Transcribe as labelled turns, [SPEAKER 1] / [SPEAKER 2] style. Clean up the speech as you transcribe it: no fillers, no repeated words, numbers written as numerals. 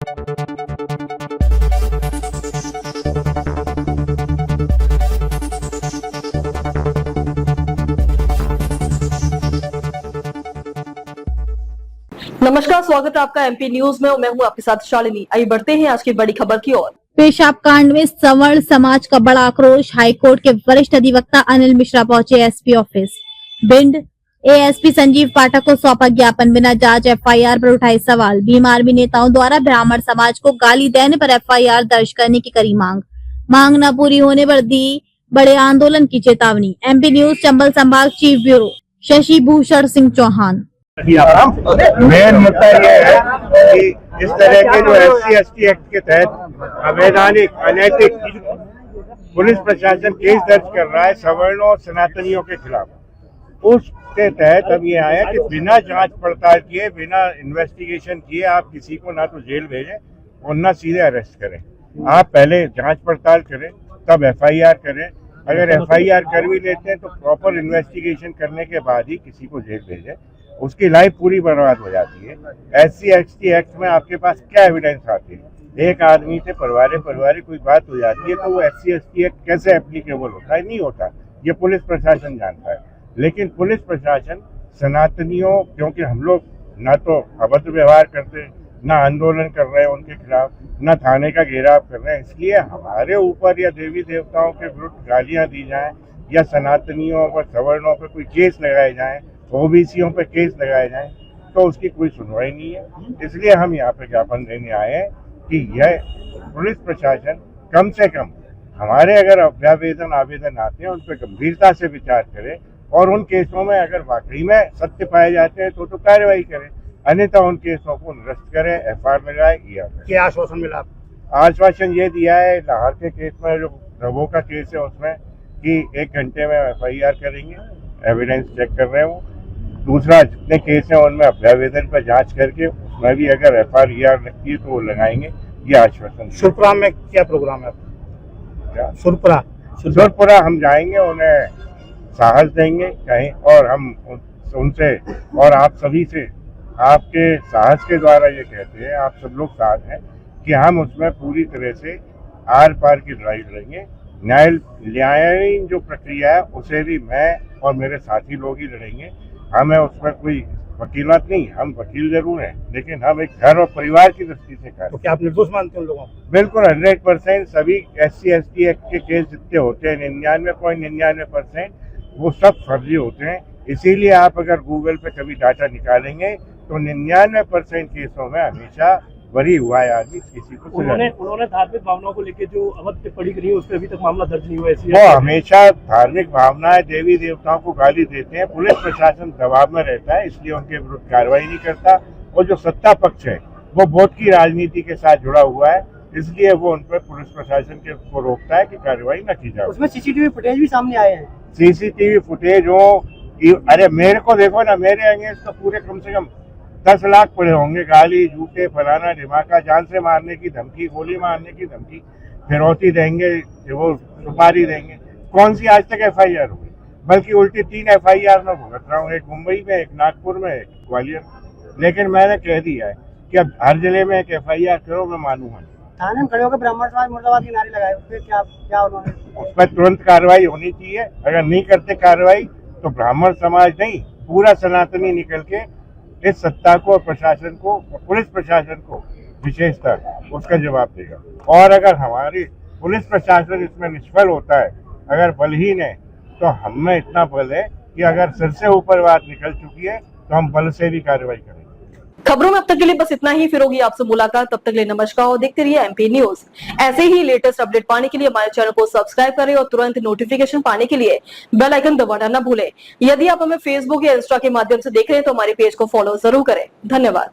[SPEAKER 1] नमस्कार, स्वागत है आपका एमपी न्यूज में और मैं हूं आपके साथ शालिनी। आइए बढ़ते हैं आज की बड़ी खबर की ओर।
[SPEAKER 2] पेशाब कांड में सवर्ण समाज का बड़ा आक्रोश। हाईकोर्ट के वरिष्ठ अधिवक्ता अनिल मिश्रा पहुंचे SP office. Bhind ASP Sanjeev Pathak को सौंपा ज्ञापन। बिना जांच एफआईआर पर उठाए सवाल। भीम आर्मी नेताओं द्वारा ब्राह्मण समाज को गाली देने पर एफआईआर दर्ज करने की करी मांग न पूरी होने पर दी बड़े आंदोलन की चेतावनी। एमपी न्यूज चंबल संभाग chief bureau Shashi Bhushan Singh Chauhan.
[SPEAKER 3] Main मुद्दा ये है कि इस तरह के जो SC/ST एक्ट के तहत अवैधानिक अनैतिक पुलिस प्रशासन केस दर्ज कर रहा है सवर्णों और सनातनियों के खिलाफ, उसके तहत अब ये आया कि बिना जांच पड़ताल किए, बिना इन्वेस्टिगेशन किए आप किसी को ना तो जेल भेजें और ना सीधे अरेस्ट करें। आप पहले जांच पड़ताल करें, तब FIR करें। अगर FIR कर भी लेते हैं तो प्रॉपर इन्वेस्टिगेशन करने के बाद ही किसी को जेल भेजें। उसकी लाइफ पूरी बर्बाद हो जाती है। SC/ST एक्ट में आपके पास क्या एविडेंस आती है? एक आदमी से परिवार कोई बात हो जाती है तो वो SC/ST एक्ट कैसे एप्लीकेबल होता है? नहीं होता। ये पुलिस प्रशासन जानता है। लेकिन पुलिस प्रशासन सनातनियों, क्योंकि हम लोग ना तो अभद्र व्यवहार करते, ना आंदोलन कर रहे हैं उनके खिलाफ, ना थाने का घेराव कर रहे हैं, इसलिए हमारे ऊपर या देवी देवताओं के विरुद्ध गालियां दी जाएं या सनातनियों पर, सवर्णों पर कोई केस लगाए जाएं, OBCयों पे केस लगाए जाएं, तो उसकी कोई सुनवाई नहीं है। इसलिए हम यहाँ पे ज्ञापन देने आए हैं कि यह पुलिस प्रशासन कम से कम हमारे अगर आवेदन आते हैं उन पर गंभीरता से विचार करे और उन केसों में अगर वाकई में सत्य पाए जाते हैं तो कार्रवाई करें, अन्यथा उन केसों को निरस्त करें, FIR लगाए। क्या आश्वासन मिला? आश्वासन ये दिया है लाहौर के केस में, जो रवो का केस है उसमें, कि 1 घंटे में FIR करेंगे, एविडेंस चेक कर रहे हो। दूसरा जितने केस हैं उनमें अभ्यावेदन पर जांच करके उसमें भी अगर FIR लगती है तो वो लगाएंगे। ये आश्वासन। सुरपुरा में क्या प्रोग्राम है? क्या सुरपुरा हम जाएंगे, उन्हें साहस देंगे कहीं, और हम उनसे और आप सभी से आपके साहस के द्वारा ये कहते हैं, आप सब लोग साथ हैं कि हम उसमें पूरी तरह से आर पार की लड़ाई लड़ेंगे। न्यायालयीन जो प्रक्रिया है उसे भी मैं और मेरे साथी लोग ही लड़ेंगे। हमें उसमें कोई वकीलात नहीं, हम वकील जरूर हैं, लेकिन हम एक घर और परिवार की दृष्टि से कर। तो क्या आप निर्दोष मानते हैं लोगों को? बिल्कुल 100% सभी SC/ST एक्ट के केस जितने होते हैं 99.99% वो सब फर्जी होते हैं। इसीलिए आप अगर गूगल पे कभी डाटा निकालेंगे तो 99% केसों में हमेशा बरी हुआ है आदमी, किसी को उन्होंने धार्मिक भावनाओं को लेकर जो अवध टिप्पणी करी है उस पर अभी तक मामला दर्ज नहीं हुआ है। वो हमेशा धार्मिक भावनाएं, देवी देवताओं को गाली देते हैं। पुलिस प्रशासन दबाव में रहता है, इसलिए उनके विरुद्ध कार्रवाई नहीं करता। और जो सत्ता पक्ष है वो वोट की राजनीति के साथ जुड़ा हुआ है, इसलिए वो उन पर पुलिस प्रशासन के को रोकता है कि कार्रवाई न की जाए। उसमें CCTV फुटेज भी सामने आए हैं। CCTV फुटेज हो, अरे मेरे को देखो ना, मेरे अगेंस्ट तो पूरे कम से कम 10 लाख पड़े होंगे, गाली, जूते, फलाना ढिमाका, जान से मारने की धमकी, गोली मारने की धमकी, फिरौती देंगे, वो सुपारी देंगे। कौन सी आज तक FIR हुई? बल्कि उल्टी 3 FIR में भुगत रहा हूँ, एक मुंबई में, एक नागपुर में, एक ग्वालियर। लेकिन मैंने कह दिया है कि अब हर जिले में एक FIR करो, मैं मानूंगा। थाने में खड़े होकर ब्राह्मण समाज मुर्दाबाद की नारे लगाए, उसपे क्या उन्होंने? उस पर तुरंत कार्रवाई होनी चाहिए। अगर नहीं करते कार्रवाई तो ब्राह्मण समाज नहीं, पूरा सनातनी निकल के इस सत्ता को, प्रशासन को, पुलिस प्रशासन को विशेषकर उसका जवाब देगा। और अगर हमारी पुलिस प्रशासन इसमें निष्फल होता है, अगर बलहीन है, तो हम में इतना बल है कि अगर सिर से ऊपर बात निकल चुकी है तो हम बल से भी कार्रवाई करेंगे।
[SPEAKER 1] खबरों में अब तक के लिए बस इतना ही। फिर होगी आपसे मुलाकात, तब तक के लिए नमस्कार और देखते रहिए MP न्यूज। ऐसे ही लेटेस्ट अपडेट पाने के लिए हमारे चैनल को सब्सक्राइब करें और तुरंत नोटिफिकेशन पाने के लिए बेल आइकन दबाना न भूलें। यदि आप हमें Facebook या Insta के माध्यम से देख रहे हैं तो हमारे पेज को फॉलो जरूर करें। धन्यवाद।